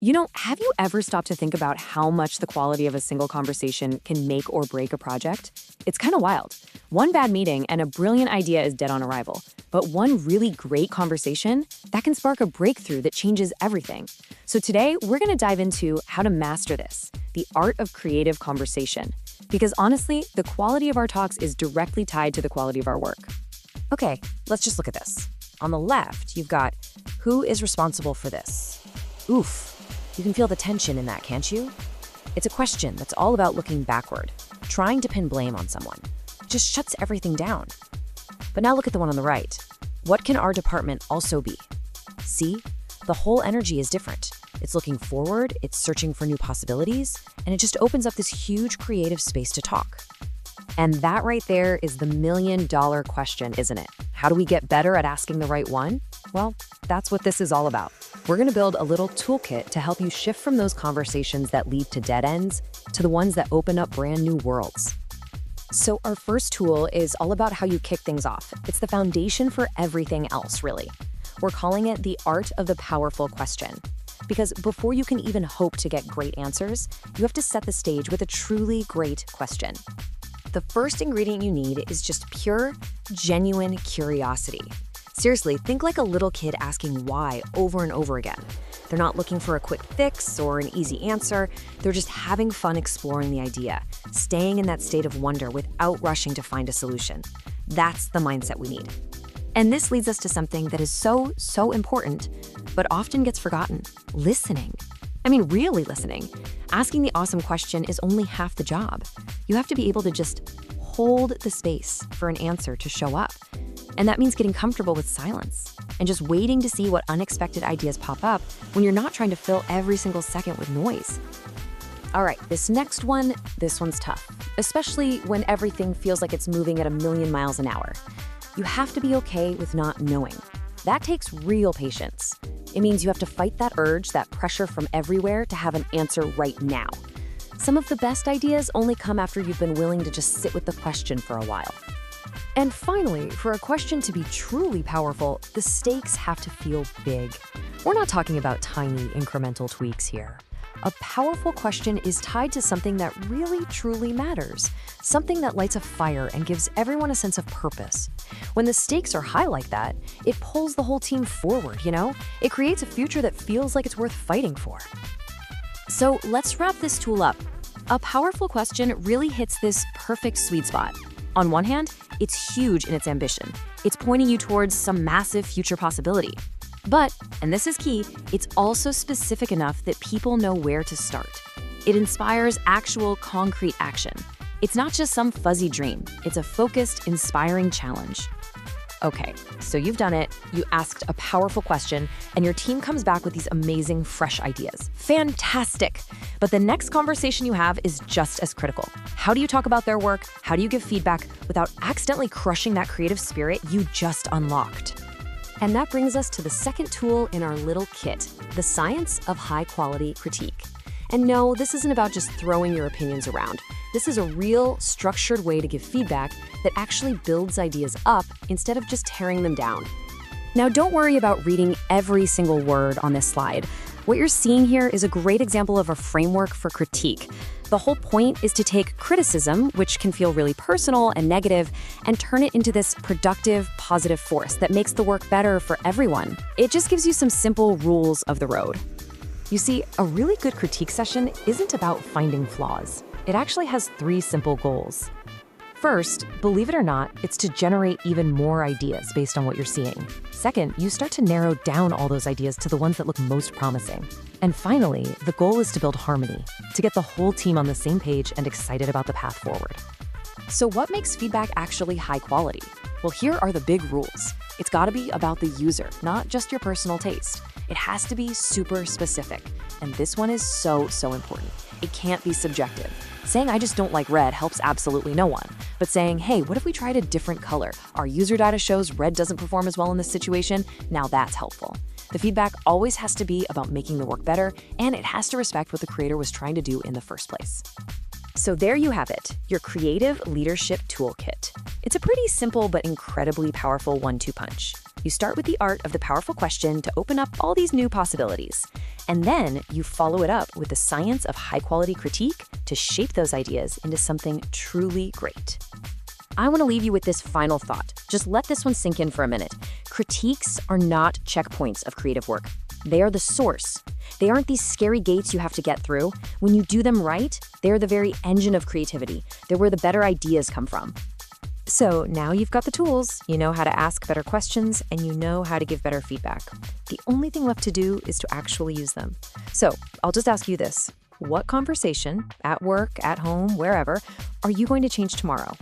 Have you ever stopped to think about how much the quality of a single conversation can make or break a project? It's kind of wild. One bad meeting and a brilliant idea is dead on arrival. But one really great conversation, that can spark a breakthrough that changes everything. So today, we're going to dive into how to master this, the art of creative conversation. Because honestly, the quality of our talks is directly tied to the quality of our work. Okay, let's just look at this. On the left, you've got who is responsible for this? Oof. You can feel the tension in that, can't you? It's a question that's all about looking backward, trying to pin blame on someone. It just shuts everything down. But now look at the one on the right. What can our department also be? See? The whole energy is different. It's looking forward, it's searching for new possibilities, and it just opens up this huge creative space to talk. And that right there is the million-dollar question, isn't it? How do we get better at asking the right one? Well, that's what this is all about. We're going to build a little toolkit to help you shift from those conversations that lead to dead ends to the ones that open up brand new worlds. So our first tool is all about how you kick things off. It's the foundation for everything else, really. We're calling it the art of the powerful question. Because before you can even hope to get great answers, you have to set the stage with a truly great question. The first ingredient you need is just pure, genuine curiosity. Seriously, think like a little kid asking why over and over again. They're not looking for a quick fix or an easy answer. They're just having fun exploring the idea, staying in that state of wonder without rushing to find a solution. That's the mindset we need. And this leads us to something that is so important, but often gets forgotten: listening. I mean, really listening. Asking the awesome question is only half the job. You have to be able to just hold the space for an answer to show up. And that means getting comfortable with silence and just waiting to see what unexpected ideas pop up when you're not trying to fill every single second with noise. All right, this one's tough, especially when everything feels like it's moving at a million miles an hour. You have to be okay with not knowing. That takes real patience. It means you have to fight that urge, that pressure from everywhere to have an answer right now. Some of the best ideas only come after you've been willing to just sit with the question for a while. And finally, for a question to be truly powerful, the stakes have to feel big. We're not talking about tiny incremental tweaks here. A powerful question is tied to something that really truly matters, something that lights a fire and gives everyone a sense of purpose. When the stakes are high like that, it pulls the whole team forward, It creates a future that feels like it's worth fighting for. So let's wrap this tool up. A powerful question really hits this perfect sweet spot. On one hand, it's huge in its ambition. It's pointing you towards some massive future possibility. But, and this is key, it's also specific enough that people know where to start. It inspires actual concrete action. It's not just some fuzzy dream. It's a focused, inspiring challenge. Okay, so you've done it. You asked a powerful question, and your team comes back with these amazing, fresh ideas. Fantastic! But the next conversation you have is just as critical. How do you talk about their work? How do you give feedback without accidentally crushing that creative spirit you just unlocked? And that brings us to the second tool in our little kit, the science of high-quality critique. And no, this isn't about just throwing your opinions around. This is a real, structured way to give feedback that actually builds ideas up instead of just tearing them down. Now, don't worry about reading every single word on this slide. What you're seeing here is a great example of a framework for critique. The whole point is to take criticism, which can feel really personal and negative, and turn it into this productive, positive force that makes the work better for everyone. It just gives you some simple rules of the road. You see, a really good critique session isn't about finding flaws. It actually has 3 simple goals. First, believe it or not, it's to generate even more ideas based on what you're seeing. Second, you start to narrow down all those ideas to the ones that look most promising. And finally, the goal is to build harmony, to get the whole team on the same page and excited about the path forward. So what makes feedback actually high quality? Well, here are the big rules. It's got to be about the user, not just your personal taste. It has to be super specific. And this one is so important. It can't be subjective. Saying I just don't like red helps absolutely no one. But saying, hey, what if we tried a different color? Our user data shows red doesn't perform as well in this situation. Now that's helpful. The feedback always has to be about making the work better, and it has to respect what the creator was trying to do in the first place. So there you have it, your creative leadership toolkit. It's a pretty simple but incredibly powerful 1-2 punch. You start with the art of the powerful question to open up all these new possibilities. And then you follow it up with the science of high-quality critique to shape those ideas into something truly great. I want to leave you with this final thought. Just let this one sink in for a minute. Critiques are not checkpoints of creative work. They are the source. They aren't these scary gates you have to get through. When you do them right, they're the very engine of creativity. They're where the better ideas come from. So now you've got the tools, you know how to ask better questions, and you know how to give better feedback. The only thing left to do is to actually use them. So I'll just ask you this. What conversation, at work, at home, wherever, are you going to change tomorrow?